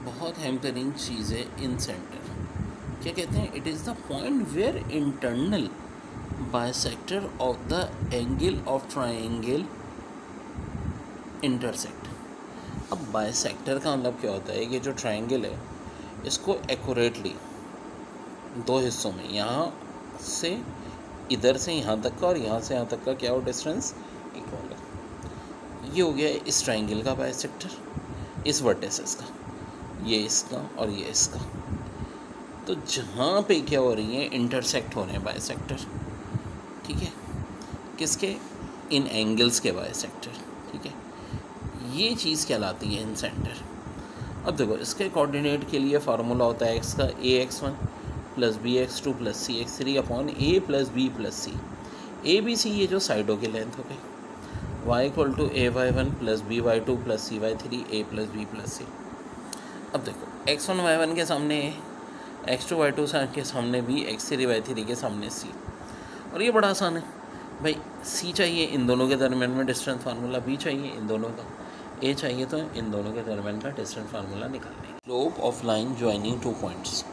बहुत हैम्परिंग चीज़ है इन सेंटर। क्या कहते हैं? It is the point where internal bisector of the angle of triangle intersect. अब बाइसेक्टर का मतलब क्या होता है कि जो ट्राइंगल है इसको एक्यूरेटली दो हिस्सों में, यहाँ से इधर से यहाँ तक का और यहाँ से यहाँ तक का क्या हो डिस्टेंस इक्वल है। ये हो गया इस ट्राइंगल का बाइसेक्टर, इस वर्टिसेस का, ये इसका और ये इसका। तो जहाँ पे क्या हो रही है, इंटरसेक्ट हो रहे हैं बाइसेक्टर, ठीक है, किसके? इन एंगल्स के बाइसेक्टर, ठीक है। ये चीज़ कहलाती है इन सेंटर। अब देखो इसके कोऑर्डिनेट के लिए फार्मूला होता है एक्स का ax1 + bx2 + cx3 upon a + b + c। a b c ये जो साइडों की लेंथ हो गई, y = ay1 + by2 + cy3 a + b + c। अब देखो x1 y1 के सामने a, x2 y2 के सामने b, x3 y3 के सामने c। और ये बड़ा आसान है भाई, c चाहिए इन दोनों के दरमियान में डिस्टेंस फार्मूला, b चाहिए इन दोनों का, a चाहिए तो इन दोनों के दरमियान का डिस्टेंस फार्मूला निकाल लेंगे। Slope of line joining 2 points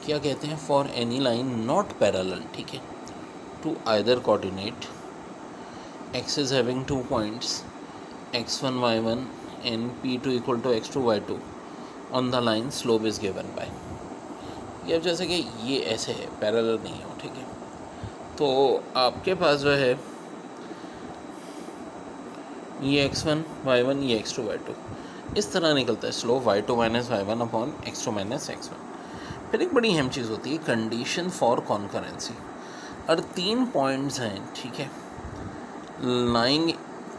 क्या कहते हैं? For any line not parallel, ठीक है, to either coordinate x is having 2 points x1 y1 and p2 = x2 y2 on the line slope is given by। ये अब जैसे कि ये ऐसे है, पैरेलल नहीं हो, ठीक है, तो आपके पास जो है ये x1 y1 ये x2 y2 इस तरह निकलता है slope y2 - y1 upon x2 - x1। फिर एक बड़ी अहम चीज़ होती है कंडीशन फॉर कॉन्करेंसी। और 3 पॉइंट्स हैं, ठीक है, लाइंग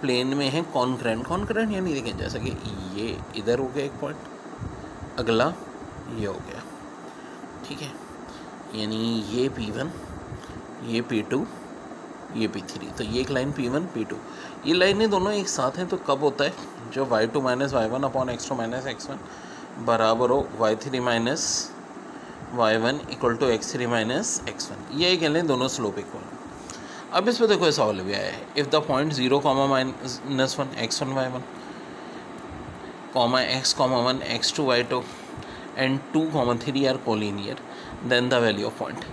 प्लेन में है कॉन्करेंट यानी देखें जैसा कि ये इधर हो गया एक पॉइंट, अगला ये हो गया, ठीक है, यानी ये P1 ये P2 ये P3। तो ये एक लाइन P1 P2, ये लाइनें दोनों एक साथ हैं। तो कब होता है? जो y2 - y1 upon x2 - x1 बराबर हो y3 - y1 = x3 - x1। ये कह लें दोनों स्लोप इक्वल। अब इस पर देखो ऐसा सवाल भी आया है, if the point 0, -1 x1 y1, x, 1 x2 y2 and 2, 3 are collinear, then the value of point.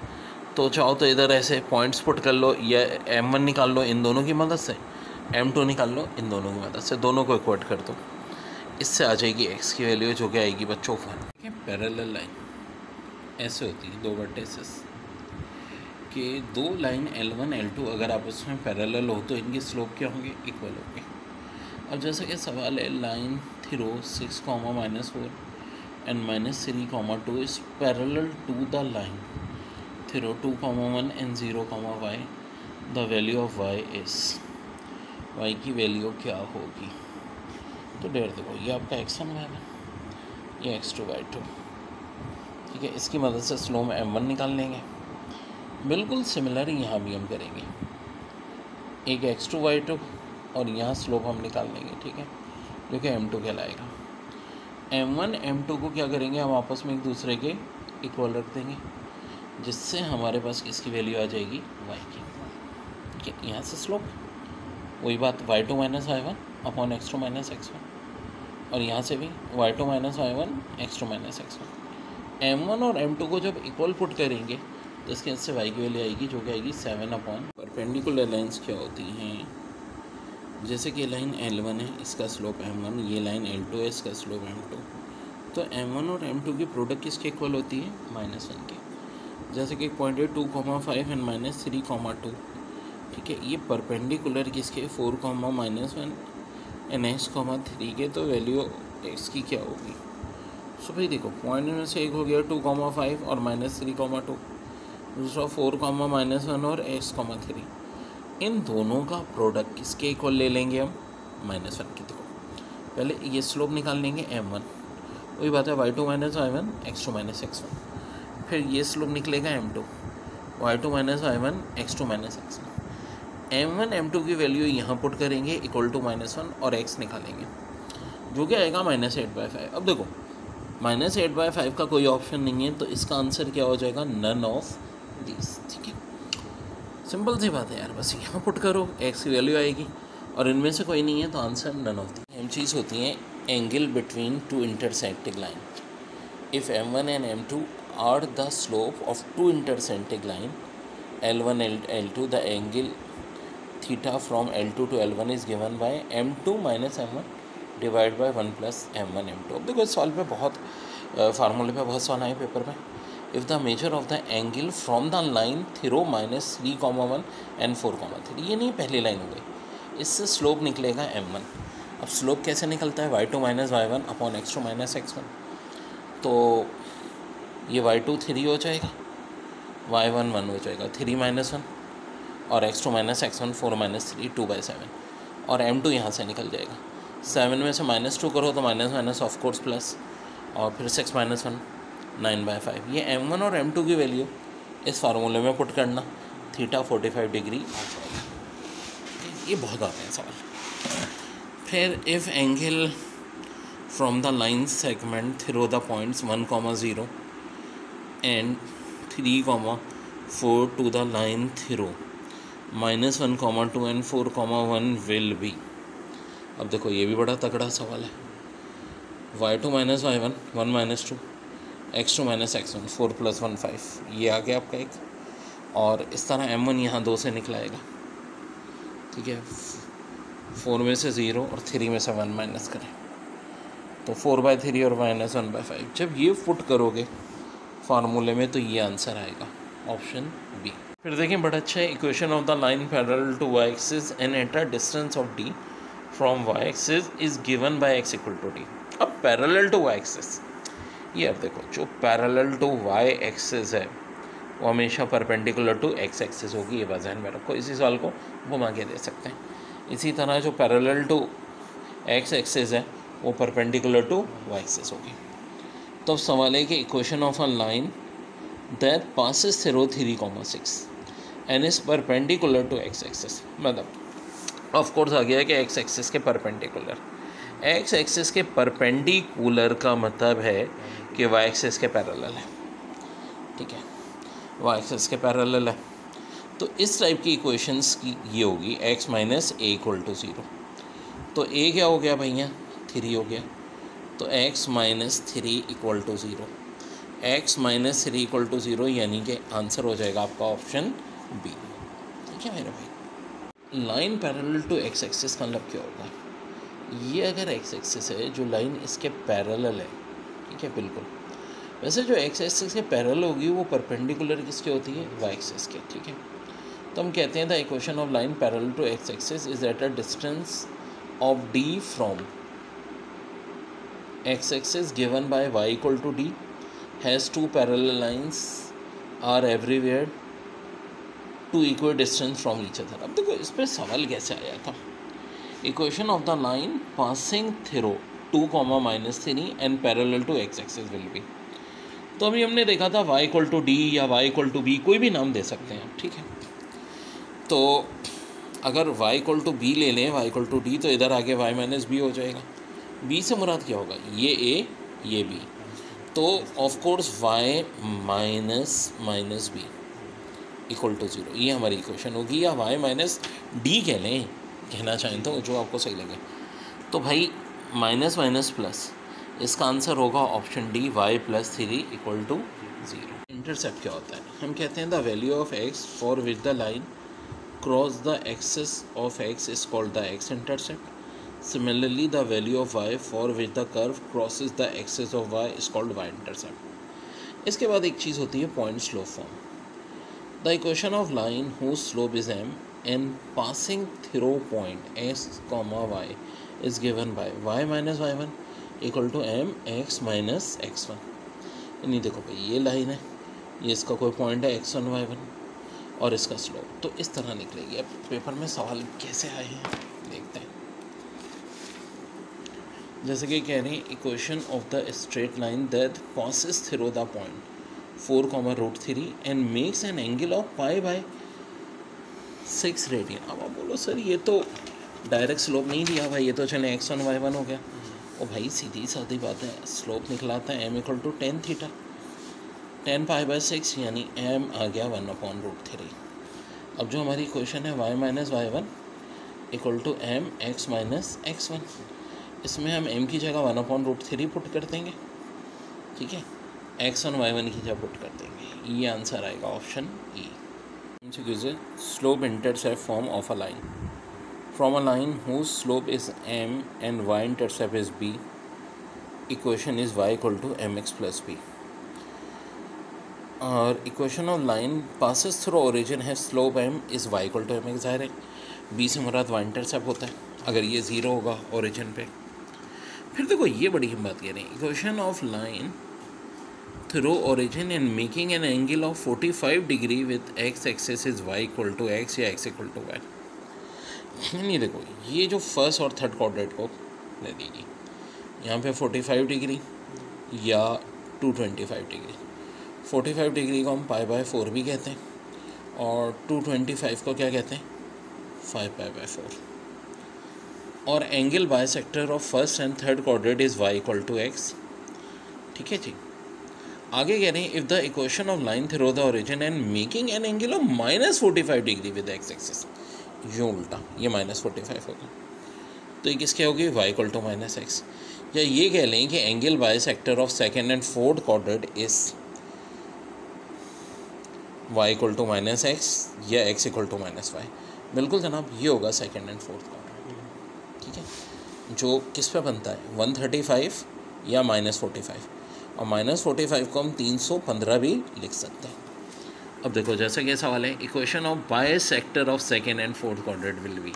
तो चाहो तो इधर ऐसे पॉइंट्स पुट कर लो, या m1 निकाल लो इन दोनों की मदद से, m2 निकाल लो इन दोनों की मदद से, दोनों को इक्वेट कर दो। इससे आ जाएगी x की वैल्यू जो कि आएगी बच्चों 1। ठीक है, पैरेलल लाइन ऐसे होती है, दो वर्टिसेस के दो लाइन L1 L2 अगर आपस में पैरेलल हो तो इनकी स्लोप क्या होंगे? इक्वल होंगे। अब जैसा कि सवाल है, line throw 6, -4 and -3, 2 is parallel to the line through 2, 1 and 0, y। the value of y is, y की वैल्यू क्या होगी? तो डेढ़ देखो, ये आपका x1 y1, ये x2 y2, ठीक है, इसकी मदद से स्लो में m1 निकाल लेंगे। बिल्कुल सिमिलर यहाँ भी हम करेंगे, एक x2 y2 और यहाँ स्लोप हम निकाल लेंगे, ठीक है, जो कि m2 कहलाएगा। m1 m2 को क्या करेंगे हम आपस में एक दूसरे के इक्वल रख देंगे, जिससे हमारे पास किसकी वैल्यू आ जाएगी? y की, ठीक है। यहाँ से स्लोप वही बात y2 - y1 upon x2 - x1, और यहाँ से भी y2 - y1 x2 - x1। m1 और m2 को जब इक्वल पुट करेंगे तो इसके इससे y की वैल्यू आएगी जो कि आएगी 7 अपॉन। परपेंडिकुलर लाइंस क्या होती हैं? जैसे कि लाइन L1 है, इसका स्लोप m1, ये लाइन L2 है, इसका स्लोप m2। तो m1 और m2 की प्रोडक्ट किसके इक्वल होती है? -1 की। जैसे कि एक पॉइंट है 2, 5 एंड -3, 2, ठीक है, ये परपेंडिकुलर किसके? 4, -1 एंड x, 3 के। तो वैल्यू x की क्या होगी? सो भाई देखो, पॉइंट में से एक हो गया 2, 5 और -3, 2, दूसरा 4, -1 और x, 3। इन दोनों का प्रोडक्ट किसके इक्वल ले लेंगे हम? -1 की। देखो पहले ये स्लोप निकाल लेंगे m1, वही बात है y2 - y1 x2 - x1। फिर ये स्लोप निकलेगा m2, y2 - y1 x2 - x1। m1 m2 की वैल्यू यहाँ पुट करेंगे इक्वल टू -1 और x निकालेंगे, जो कि आएगा -8/5। अब देखो -8/5 का कोई ऑप्शन नहीं है, तो इसका आंसर क्या हो जाएगा? नन ऑफ दिस, ठीक है। सिंपल सी बात है यार, बस यहाँ पुट करो, x की वैल्यू आएगी, और इनमें से कोई नहीं है तो आंसर नन ऑफ दी। अहम चीज़ होती है angle between two intersecting line. If m1 and m2 are the slope of two intersecting line L1 and L2, the angle theta from L2 to L1 is given by m2 minus m1 divide by 1 plus m1 m2. अब देखो इस सवाल पे बहुत फार्मूले पे बहुत सवाल आए पेपर में. If the measure of the angle from the line Thero minus 3,1 and 4,3, ये नहीं पहली लाइन हो गई, इससे स्लोप निकलेगा m1. अब स्लोप कैसे निकलता है, y2 minus y1 upon x2 minus x1. तो ये y2 3 हो जाएगा, y1 1 हो जाएगा, 3 माइनस 1, और x2 माइनस x1 4 माइनस 3 2/7, और m2 यहाँ से निकल जाएगा. 7 में से -2 करो तो minus minus of course plus, और फिर 6 माइनस 1 9/5. ये m1 और m2 की वैल्यू इस फार्मूले में पुट करना, थीटा 45 डिग्री आ जाएगा. ये बहुत आते हैं सवाल. फिर if angle from the line segment through the points 1,0 and 3,4 to the line through -1,2 and 4,1 will be. अब देखो ये भी बड़ा तगड़ा सवाल है. y2 minus y1 1 minus 2, x2 minus x1 4 plus 1 5, ये आ गया आपका एक. और इस तरह m1 यहाँ 2 से निकलाएगा, ठीक है. 4 में से 0 और 3 में से 1 माइनस करें तो 4/3 और -1/5. जब ये पुट करोगे फार्मूले में तो ये आंसर आएगा, ऑप्शन बी. फिर देखें बड़ा अच्छा है. Equation of the line parallel to y axis and at a distance of d from y axis is given by x equal to d. अब पैरेलल टू y एक्सिस, ये अब देखो जो पैरेलल टू y एक्सिस है वो हमेशा perpendicular to x axis होगी. ये बात ध्यान में रखो, इसी सवाल को घुमा के दे सकते हैं. इसी तरह जो पैरेलल टू x एक्सिस है वो परपेंडिकुलर टू y एक्सिस होगी. तो अब सवाल है कि equation of a line that passes through 3,6 and is perpendicular to x axis, मतलब ऑफ कोर्स आ गया कि x एक्सिस के परपेंडिकुलर. x एक्सिस के परपेंडिकुलर का मतलब है कि y एक्सिस के पैरेलल है, ठीक है. y एक्सिस के पैरेलल है. तो इस टाइप की इक्वेशंस की ये होगी x minus a equal to 0. तो a क्या हो गया भैया, 3 हो गया. तो x minus 3 equal to 0, x minus 3 equal to 0, यानी कि आंसर हो जाएगा आपका ऑप्शन बी. ठीक है मेरे भाई. Line parallel to x axis का मतलब क्या होगा, ये अगर x एक्सिस है जो लाइन इसके पैरेलल है, ठीक है बिल्कुल. वैसे जो x एक्सिस के पैरेलल होगी वो परपेंडिकुलर किसके होती है, y एक्सिस के, ठीक है. तो हम कहते हैं the equation of line parallel to x axis is at a distance of d from x axis given by y equal to d has two parallel lines are everywhere to equidistant from each other. अब देखो इस पर सवाल कैसे आया था. Equation of the line passing through 2, -3 and parallel to x axis will be. तो अभी हमने देखा था y इक्वल टू डी या y इक्वल टू बी, कोई भी नाम दे सकते हैं, ठीक है. तो अगर y इक्वल टू बी ले लें, y इक्वल टू डी, तो इधर आगे y माइनस बी हो जाएगा. b से मुराद क्या होगा, ये a ये b. तो of course y minus B equal to 0, ये हमारी इक्वेशन होगी. या y माइनस डी कह लें, कहना चाहें तो जो आपको सही लगे. तो भाई माइनस माइनस प्लस, इसका आंसर होगा option D, y plus 3 equal to 0. Intercept क्या होता है, हम कहते हैं the value of x for which the line cross the axis of x is called the x intercept. Similarly, the value of y for which the curve crosses the axis of y is called y-intercept. इसके बाद एक चीज़ होती है point slope form. The equation of line whose slope is m and passing through point x, y is given by y minus y1 equal to m x minus x1. यानी देखो भाई ये line है, ये इसका कोई पॉइंट है x1 y1 और इसका स्लोप, तो इस तरह निकलेगी. अब पेपर में सवाल कैसे आए हैं देखते हैं. जैसे कि कह रहे हैं equation of the straight line that passes through the point 4, and makes an angle of π/6 radian. अब आप बोलो सर ये तो डायरेक्ट स्लोप नहीं दिया भाई, ये तो चले x1 y1 हो गया. ओ भाई सीधी सादी बात है, स्लोप निकलाता है m equal to tan theta, tan π/6 यानी m आ गया 1/√3. अब जो हमारी इक्वेशन है y minus y1 equal to m x minus x1, इसमें हम m की जगह 1/√3 पुट कर देंगे, ठीक है, x1 y1 की जगह पुट कर देंगे। ये आंसर आएगा option E. Slope intercept form of a line from a line whose slope is m and y intercept is b, equation is y equal to mx plus b। और equation of line passes through origin है slope m is y equal to mx। ज़ाहिर है b से मुराद y intercept होता है अगर ये zero होगा ओरिजिन पे। फिर देखो ये बड़ी हम बात कह रहे हैं, equation of line through origin and making an angle of 45 degree with x axis is y equal to x या x इक्वल टू y। नहीं देखो ये जो फर्स्ट और थर्ड क्वाड्रेंट को ले लीजिए, यहाँ पे 45 डिग्री या 225 डिग्री। 45 डिग्री को हम π/4 भी कहते हैं और 225 को क्या कहते हैं, 5π/4। और angle bisector of first and third quadrant is y equal to x, ठीक है जी। आगे कह रहे हैं if the equation of line through the origin and making an angle of -45 degree with x axis, यूँ उल्टा ये -45 होगा, तो ये किसके होगी, y इक्वल टू -x। या ये कह लें कि angle bisector of second and fourth quadrant is y equal to -x या x इक्वल टू -y। बिल्कुल जनाब, ये होगा सेकेंड एंड फोर्थ क्वाड्रेंट, ठीक है, जो किस पे बनता है 135 या -45, और -45 को हम 315 भी लिख सकते हैं। अब देखो जैसा कि सवाल है, equation of bisector of second and fourth quadrant will be,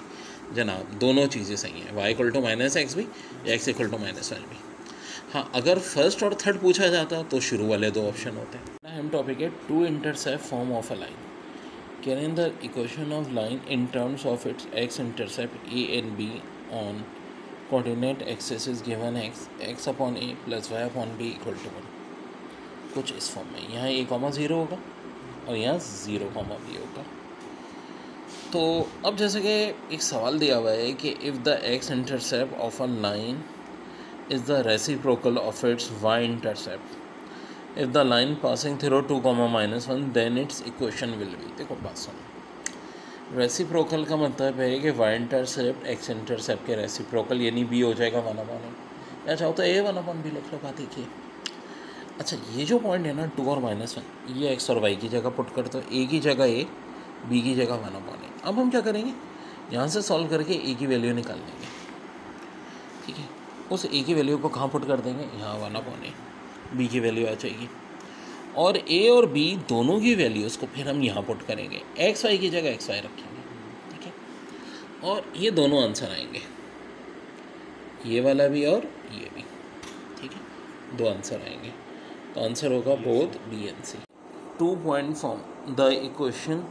जनाब दोनों चीज़ें सही हैं, y इक्वल टू -x भी या x इक्वल टू -y भी। हाँ, अगर फर्स्ट और थर्ड पूछा जाता तो शुरू वाले दो ऑप्शन होते हैं। हम टॉपिक है two intercept form of a line. Can the equation of line in terms of its x intercept a and b on coordinate axis is given x upon a plus y upon b equal to 1। कुछ इस form में, यहाँ a,0 होगा और यहाँ 0,b होगा। तो अब जैसे कि एक सवाल दिया हुआ है कि if the x intercept of a line is the reciprocal of its y-intercept. If the line passing through 2, -1 then its equation will be। देखो बात सुनो, रेसिप्रोकल का मतलब है कि y-इंटरसेप्ट x-इंटरसेप्ट के रेसिप्रोकल यानी b हो जाएगा 1/a, या चाहो तो a 1/b लिख लो, बात एक ही। अच्छा, ये जो पॉइंट है ना 2 और -1, ये x और y की जगह पुट कर दो, a की जगह a, b की जगह 1/a। अब हम क्या करेंगे, यहाँ से सॉल्व करके a की वैल्यू निकाल लेंगे, ठीक है। उस a की वैल्यू को कहाँ पुट कर देंगे, यहाँ 1/a, b की वैल्यू आ जाएगी, और a और b दोनों की वैल्यूज़ को फिर हम यहाँ पुट करेंगे, एक्स वाई की जगह एक्स वाई रखेंगे, ठीक है, और ये दोनों आंसर आएंगे, ये वाला भी और ये भी, ठीक है, दो आंसर आएंगे। तो आंसर होगा both B and C. 2 point form the equation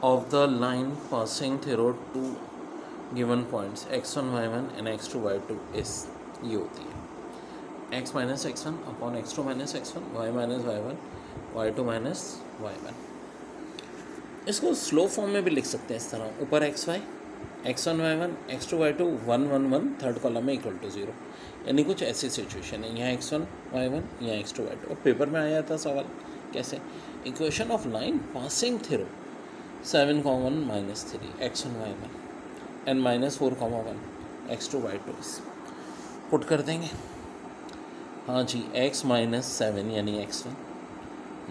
of the line passing through 2 given points x1 y1 and x2 y2 is, ये होती है x minus x1 upon x2 minus x1, y minus y1, y2 minus y1। इसको slow form में भी लिख सकते हैं इस तरह, ऊपर xy, x1 y1, x2 y2, 1 1 1 third column में इक्वल टू 0, यानी कुछ ऐसी सिचुएशन है, यहाँ x1 y1, यहाँ x2 y2। और पेपर में आया था सवाल कैसे, equation of line passing through 7, 1 -3 x1 y1 and -4,1 x2 y2 put कर देंगे। हाँ जी, x -7 यानी x1,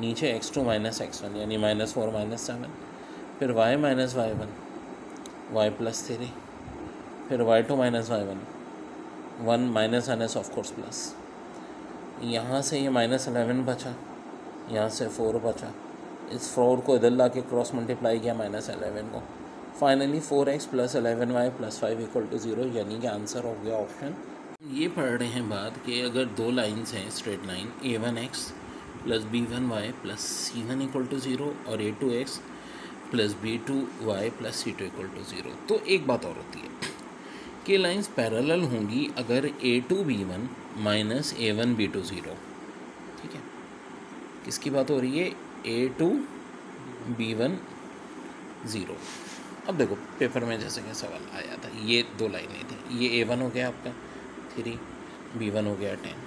नीचे x2 -x1 यानी -4 -7, फिर y -y1 y +3, फिर y2 -y1 1 minus of course plus, यहाँ से ये -11 बचा, यहाँ से 4 बचा, इस 4 को इधर ला के क्रॉस मल्टीप्लाई किया -11 को, फाइनली 4x + 11y + 5 = 0, यानी कि आंसर हो गया ऑप्शन। ये पढ़ रहे हैं बात कि अगर दो लाइंस हैं straight line, a1x + b1y + c1 = 0 और a2x + b2y + c2 = 0, तो एक बात और होती है कि लाइंस पैरेलल होंगी अगर a2b1 - a1b2 0, ठीक है। किसकी बात हो रही है, a2b1 0। अब देखो पेपर में जैसे कि सवाल आया था, ये दो लाइनें थी, ये a1 हो गया आपका 3, b1 हो गया 10,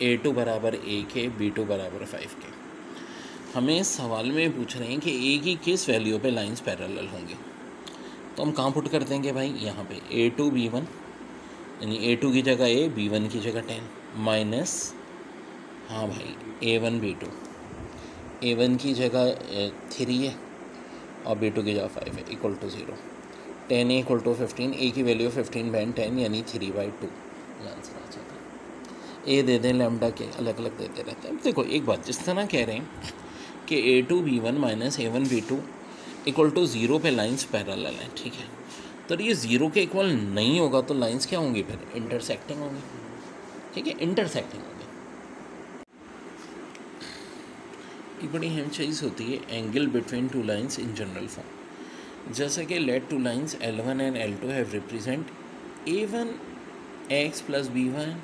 a2 बराबर a के, b2 बराबर 5 के। हमें सवाल में पूछ रहे हैं कि a की किस वैल्यू पे लाइंस पैरेलल होंगी, तो हम कहाँ पुट कर देंगे भाई, यहाँ पे a2b1 यानी A2 की जगह A, B1 की जगह 10 माइनस, हाँ भाई A1 B2, A1 की जगह 3 है और B2 की जगह 5 है, equal to 0। 10 equal to 15, A की वैल्यू 15 बैंड 10 यानी 3/2 आंसर आ जाता है। ए दे दें लैम्डा के अलग अलग देते रहते हैं। देखो एक बात, जिस तरह कह रहे हैं कि A2 B1 minus A1 B2 equal to 0 पे लाइंस पैरेलल हैं, ठीक है, तो ये 0 के इक्वल नहीं होगा तो लाइंस क्या होंगी फिर? इंटरसेक्टिंग होंगी, ठीक है, इंटरसेक्टिंग होंगी। एक बड़ी अहम चीज़ होती है angle between two lines in general form. जैसे कि let two lines L1 and L2 have represent A1 x plus B1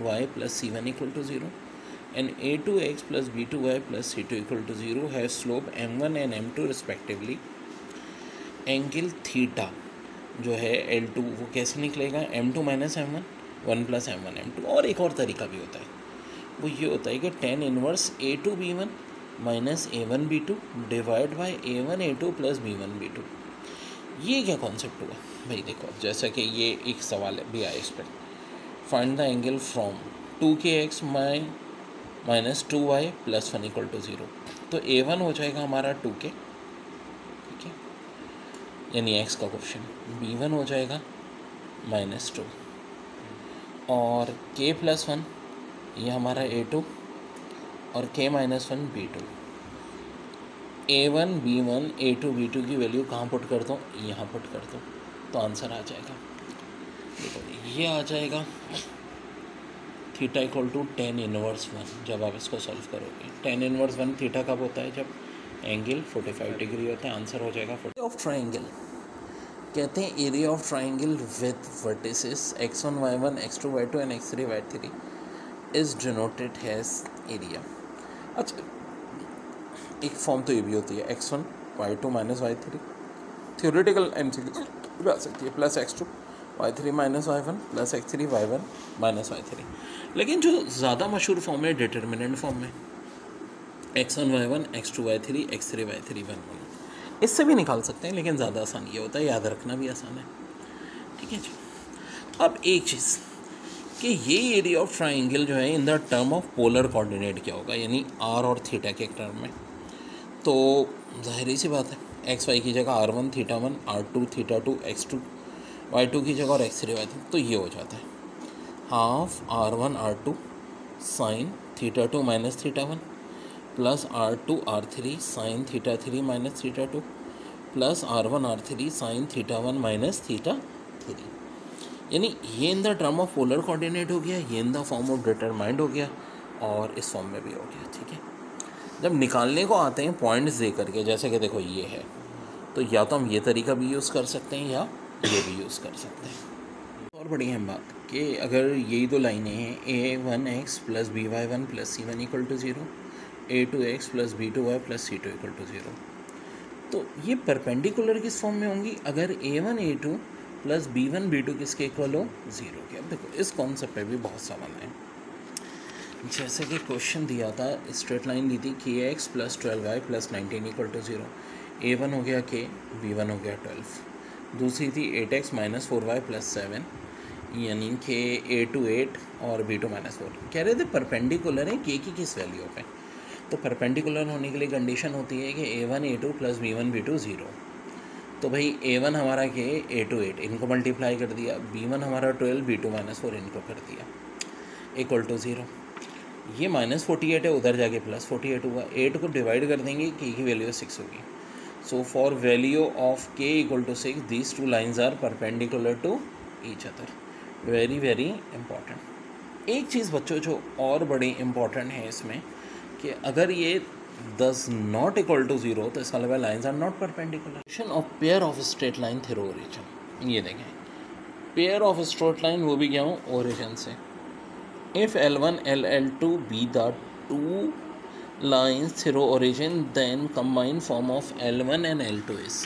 y plus C1 equal to 0 and A2 x plus B2 y plus C2 equal to 0 have slope m1 and m2 respectively। Angle theta जो है L2 वो कैसे निकलेगा? m2 minus m1, 1 plus m1 m2। और एक और तरीका भी होता है, वो ये होता है कि tan inverse A2 B1 minus A1 B2 divide by A1 A2 plus B1 B2। ये क्या कॉन्सेप्ट हुआ भाई? देखो जैसा कि ये एक सवाल भी आया इस पर, find the angle from 2kx minus 2y plus 1 equal to 0। तो A1 हो जाएगा हमारा 2k, ठीक है, यानी x का क्वेश्चन। B1 हो जाएगा -2 और k प्लस 1 ये हमारा A2 और k minus 1 B2। A1 B1 A2 B2 की वैल्यू कहाँ पुट कर दो? यहाँ पुट कर दो, तो आंसर आ जाएगा। देखो ये आ जाएगा theta equal to tan inverse 1। जब आप इसको सॉल्व करोगे tan इनवर्स 1 थीटा कब होता है? जब एंगल 45 डिग्री होता है। आंसर हो जाएगा 40। ऑफ ट्राइंगल कहते हैं area of triangle with vertices x1 y1 x2 y2 and x3 y3 is denoted as area. अच्छा एक फॉर्म तो ये भी होती है x1 y2 minus y3, theoretical MCQ भी आ सकती है, plus x2 y3 minus y1 plus x3 y1 minus y3। लेकिन जो ज़्यादा मशहूर फॉर्म है डिटर्मिनेंट फॉर्म में x1 y1 x2 y3 x3 y3 1 1। इससे भी निकाल सकते हैं लेकिन ज़्यादा आसान ये होता है, याद रखना भी आसान है, ठीक है जी। अब एक चीज़ कि ये एरिया ऑफ ट्राइंगल जो है in the term of polar coordinate क्या होगा, यानी r और थीटा के टर्म में। तो जाहिर सी बात है एक्स वाई की जगह r1 theta 1 r2 theta 2 x2 y2 की जगह और x3 y3, तो ये हो जाता है half r1 r2 sine theta 2 minus theta 1 plus r2 r3 sine theta 3 minus theta 2 plus r1 r3 sine theta 1 minus theta 3। यानी ये in the term of polar coordinate हो गया, ये in the form of determined हो गया और इस form में भी हो गया, ठीक है। जब निकालने को आते हैं पॉइंट्स दे करके, जैसे कि देखो ये है, तो या तो हम ये तरीका भी यूज़ कर सकते हैं या ये भी यूज़ कर सकते हैं। और बड़ी अहम बात कि अगर यही दो लाइनें हैं a1x plus by1 plus c1 equal to 0, a2x plus b2y plus c2 equal to 0, तो ये परपेंडिकुलर किस फॉर्म में होंगी? अगर a1 a2 plus b1 b2 किसके इक्वल हो? 0 के। अब देखो इस कॉन्सेप्ट पे भी बहुत सवाल है। जैसे कि क्वेश्चन दिया था, स्ट्रेट लाइन दी थी kx plus 12y plus 19 equal to 0, a1 हो गया k, b1 हो गया 12। दूसरी थी 8x माइनस 4y प्लस 7, यानी कि a2 8 और b2 माइनस 4। कह रहे थे परपेंडिकुलर है k की किस वैल्यू पे? तो परपेंडिकुलर होने के लिए कंडीशन होती है कि a1 a2 plus b1 b2 0। तो भाई a1 हमारा k, a2 8, इनको मल्टीप्लाई कर दिया, b1 हमारा 12 b2 माइनस 4 इनको कर दिया इक्वल टू 0। ये माइनस 48 है, उधर जाके प्लस 48 हुआ, 8 को डिवाइड कर देंगे k की वैल्यू 6 होगी। So for value of k equal to 6, these two lines are perpendicular to each other. Very very important। एक चीज़ बच्चों जो और बड़ी important है इसमें कि अगर ये does not equal to 0 तो इसका मतलब lines are not perpendicular। Question of pair of straight line through origin। ये देखें pair of straight line वो भी क्या हो? origin से। If L1 L2 be the two lines through origin, then combined form of L1 and L2 is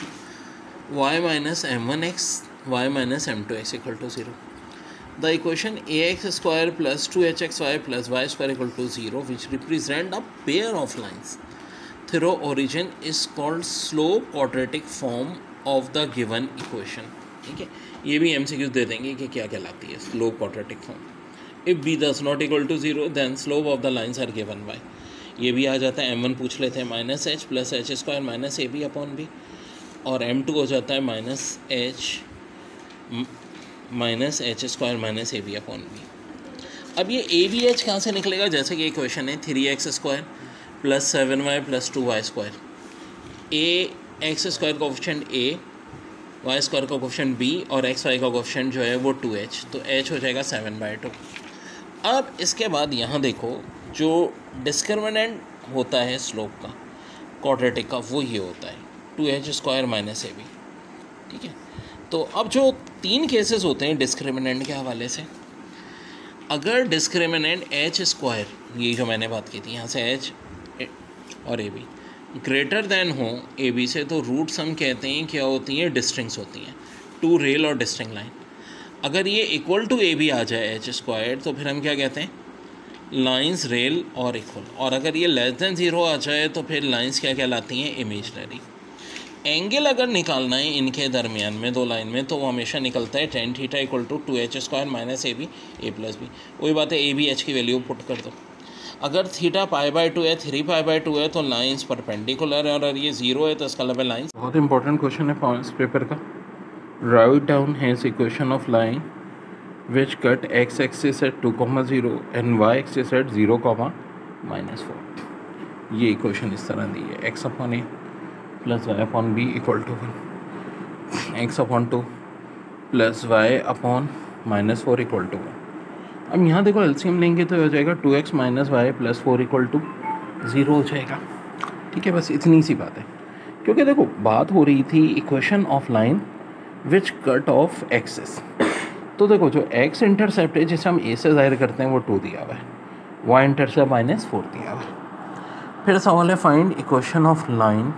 y minus m1x y minus m2x equal to 0. The equation ax square plus 2hxy plus y square equal to 0, which represent a pair of lines through origin, is called slope quadratic form of the given equation। ठीक है, ये भी MCQs दे देंगे कि क्या कहलाती है slope quadratic form. If b does not equal to 0 then slope of the lines are given by, ये भी आ जाता है M1 पूछ लेते हैं minus H plus H square minus A B upon B, और M2 हो जाता है minus H square minus A B upon B. अब ये ए बी एच कहाँ से निकलेगा, जैसे कि इक्वेशन है 3x square plus 7y plus 2y square, A X square का कोफिशिएंट a, वाई स्क्वायर का कोफिशिएंट b और एक्स वाई का कोफिशिएंट जो है वो 2h, तो h हो जाएगा 7/2। अब इसके बाद यहाँ देखो जो डिस्क्रिमिनेंट होता है स्लोप का क्वाड्रेटिक का वो ये होता है 2h स्क्वायर माइनस ab, ठीक है। तो अब जो 3 केसेस होते हैं डिस्क्रिमिनेंट के हवाले से, अगर डिस्क्रिमिनेंट h स्क्वायर, ये जो मैंने बात की थी यहाँ से h और ab ग्रेटर देन हो ए बी से, तो रूट्स हम कहते हैं क्या होती हैं, डिस्ट्रिंग्स होती हैं, टू रेल और डिस्ट्रिंग लाइन। अगर ये इक्वल टू ए बी आ जाए एच स्क्वायर तो फिर हम क्या कहते हैं, लाइंस रेल और इक्वल, और अगर ये लेस देन 0 आ जाए तो फिर लाइंस क्या कहलाती हैं, इमेजनरी। एंगल अगर निकालना है इनके दरमियान में दो लाइन में, तो वो हमेशा निकलता है tan theta equal to 2h square minus A B A plus B. वही बात है, ए बी एच की वैल्यू पुट कर दो। अगर थीटा π/2 है, 3π/2 है, तो लाइंस परपेंडिकुलर है, और अगर ये 0 है तो इसका मतलब लाइंस। बहुत इंपॉर्टेंट क्वेश्चन है पॉइंट्स पेपर का। Write down has equation of line which cut x axis at 2,0 and y axis at 0,-4। ये इक्वेशन इस तरह दी है, x/a plus y/b equal to 1, x/2 plus y/-4 equal to 1। अब यहाँ देखो एलसीएम लेंगे तो हो जाएगा 2x minus Y plus 4 equal to 0 हो जाएगा, ठीक है। बस इतनी सी बात है, क्योंकि देखो बात हो रही थी equation of line which cut off axis. तो देखो जो x इंटरसेप्ट है जिसे हम a से ज़ाहिर करते हैं वो 2 दिया हुआ है, y इंटरसेप्ट -4 दिया हुआ है। फिर सवाल है find equation of line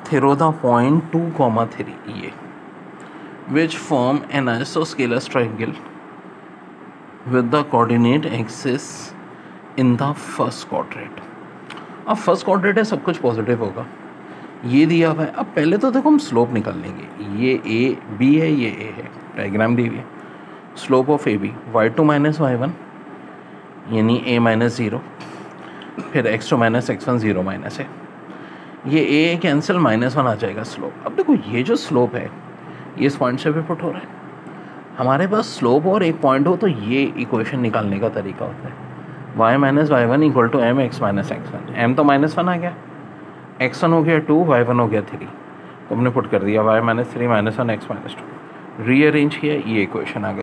through the point 2,3 ये which form an isosceles triangle with the coordinate axis in the first quadrant। अब फर्स्ट क्वाड्रेंट है, सब कुछ पॉजिटिव होगा, ये दिया हुआ है। अब पहले तो देखो हम स्लोप निकाल लेंगे, ये ए बी है, ये ए है, डायग्राम दी हुई है। Slope of A B y2 minus y1 यानी a माइनस 0, फिर x2 माइनस x1 0 माइनस है, ये a कैंसिल -1 आ जाएगा स्लोप। अब देखो ये जो स्लोप है ये इस पॉइंट से भी पुट हो रहा है। हमारे पास स्लोप और एक पॉइंट हो तो ये इक्वेशन निकालने का तरीका होता है y minus y1 equal to mx minus x1। m तो -1 आ गया, x1 हो गया 2, y1 हो गया 3, तो हमने पुट कर दिया y minus 3 -1 x minus 2, rearrange किया, ये इक्वेशन आ गया।